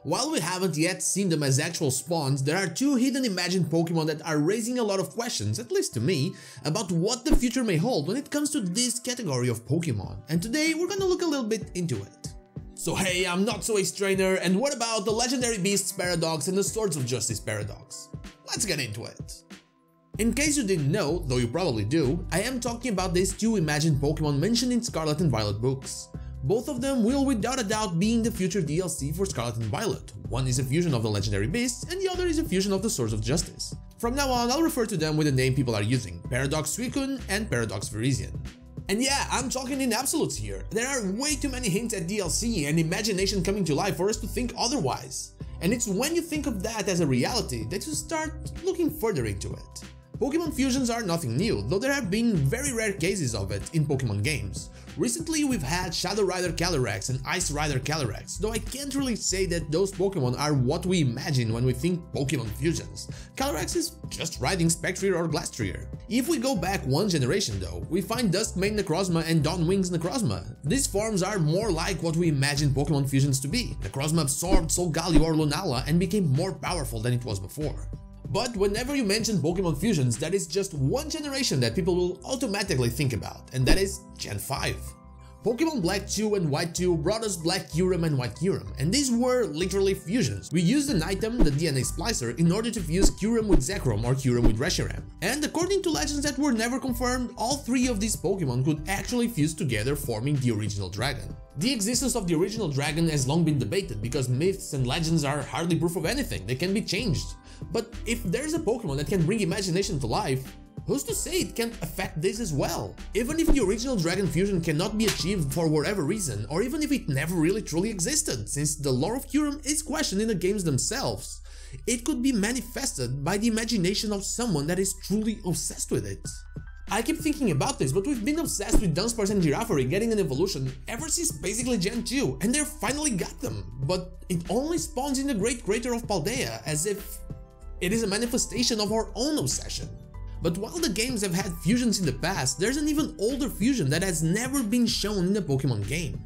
While we haven't yet seen them as actual spawns, there are two hidden imagined Pokemon that are raising a lot of questions, at least to me, about what the future may hold when it comes to this category of Pokemon, and today we're gonna look a little bit into it. So hey, I'm NotSoAce Trainer, and what about the Legendary Beasts Paradox and the Swords of Justice Paradox? Let's get into it. In case you didn't know, though you probably do, I am talking about these two imagined Pokemon mentioned in Scarlet and Violet books. Both of them will without a doubt be in the future DLC for Scarlet and Violet. One is a fusion of the Legendary Beasts and the other is a fusion of the Swords of Justice. From now on, I'll refer to them with the name people are using, Paradox Suicune and Paradox Virizion. And yeah, I'm talking in absolutes here. There are way too many hints at DLC and imagination coming to life for us to think otherwise. And it's when you think of that as a reality that you start looking further into it. Pokemon fusions are nothing new, though there have been very rare cases of it in Pokemon games. Recently we've had Shadow Rider Calyrex and Ice Rider Calyrex, though I can't really say that those Pokemon are what we imagine when we think Pokemon fusions. Calyrex is just riding Spectrier or Glastrier. If we go back one generation though, we find Duskmane Necrozma and Dawnwings Necrozma. These forms are more like what we imagine Pokemon fusions to be. Necrozma absorbed Solgaleo or Lunala and became more powerful than it was before. But whenever you mention Pokemon fusions, that is just one generation that people will automatically think about, and that is Gen 5. Pokemon Black 2 and White 2 brought us Black Kyurem and White Kyurem, and these were literally fusions. We used an item, the DNA Splicer, in order to fuse Kyurem with Zekrom or Kyurem with Reshiram. And according to legends that were never confirmed, all three of these Pokemon could actually fuse together, forming the original dragon. The existence of the original dragon has long been debated because myths and legends are hardly proof of anything, they can be changed. But if there's a Pokemon that can bring imagination to life, who's to say it can't affect this as well? Even if the original dragon fusion cannot be achieved for whatever reason, or even if it never really truly existed, since the lore of Kyurem is questioned in the games themselves, it could be manifested by the imagination of someone that is truly obsessed with it. I keep thinking about this, but we've been obsessed with Dunsparce and Girafarig getting an evolution ever since basically Gen 2, and they finally got them, but it only spawns in the Great Crater of Paldea, as if it is a manifestation of our own obsession. But while the games have had fusions in the past, there's an even older fusion that has never been shown in a Pokemon game.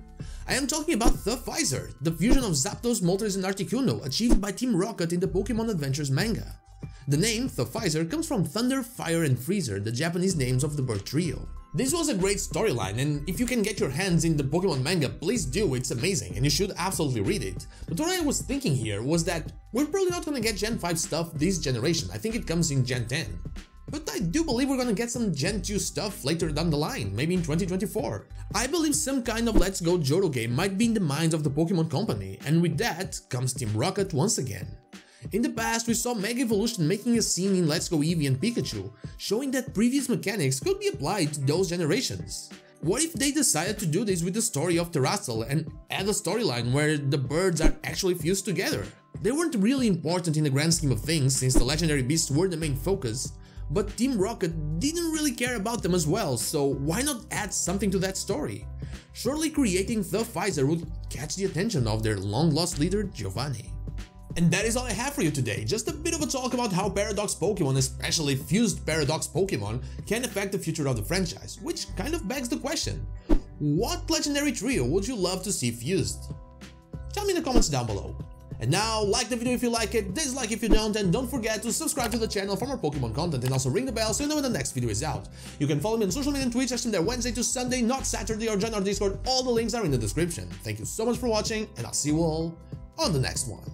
I am talking about Thuffizor, the fusion of Zapdos, Moltres and Articuno achieved by Team Rocket in the Pokemon Adventures manga. The name Thuffizor comes from Thunder, Fire and Freezer, the Japanese names of the bird trio. This was a great storyline, and if you can get your hands in the Pokemon manga, please do, it's amazing and you should absolutely read it. But what I was thinking here was that we're probably not gonna get Gen 5 stuff this generation, I think it comes in Gen 10. But I do believe we're gonna get some Gen 2 stuff later down the line, maybe in 2024. I believe some kind of Let's Go Johto game might be in the minds of the Pokemon Company, and with that comes Team Rocket once again. In the past, we saw Mega Evolution making a scene in Let's Go Eevee and Pikachu, showing that previous mechanics could be applied to those generations. What if they decided to do this with the story of Terastal and add a storyline where the birds are actually fused together? They weren't really important in the grand scheme of things since the Legendary Beasts were the main focus, but Team Rocket didn't really care about them as well, so why not add something to that story? Surely creating Thuffizor would catch the attention of their long-lost leader Giovanni. And that is all I have for you today, just a bit of a talk about how Paradox Pokemon, especially fused Paradox Pokemon, can affect the future of the franchise, which kind of begs the question, what legendary trio would you love to see fused? Tell me in the comments down below. And now, like the video if you like it, dislike if you don't, and don't forget to subscribe to the channel for more Pokemon content and also ring the bell so you know when the next video is out. You can follow me on social media and Twitch, I stream there Wednesday to Sunday, not Saturday, or join our Discord, all the links are in the description. Thank you so much for watching, and I'll see you all on the next one.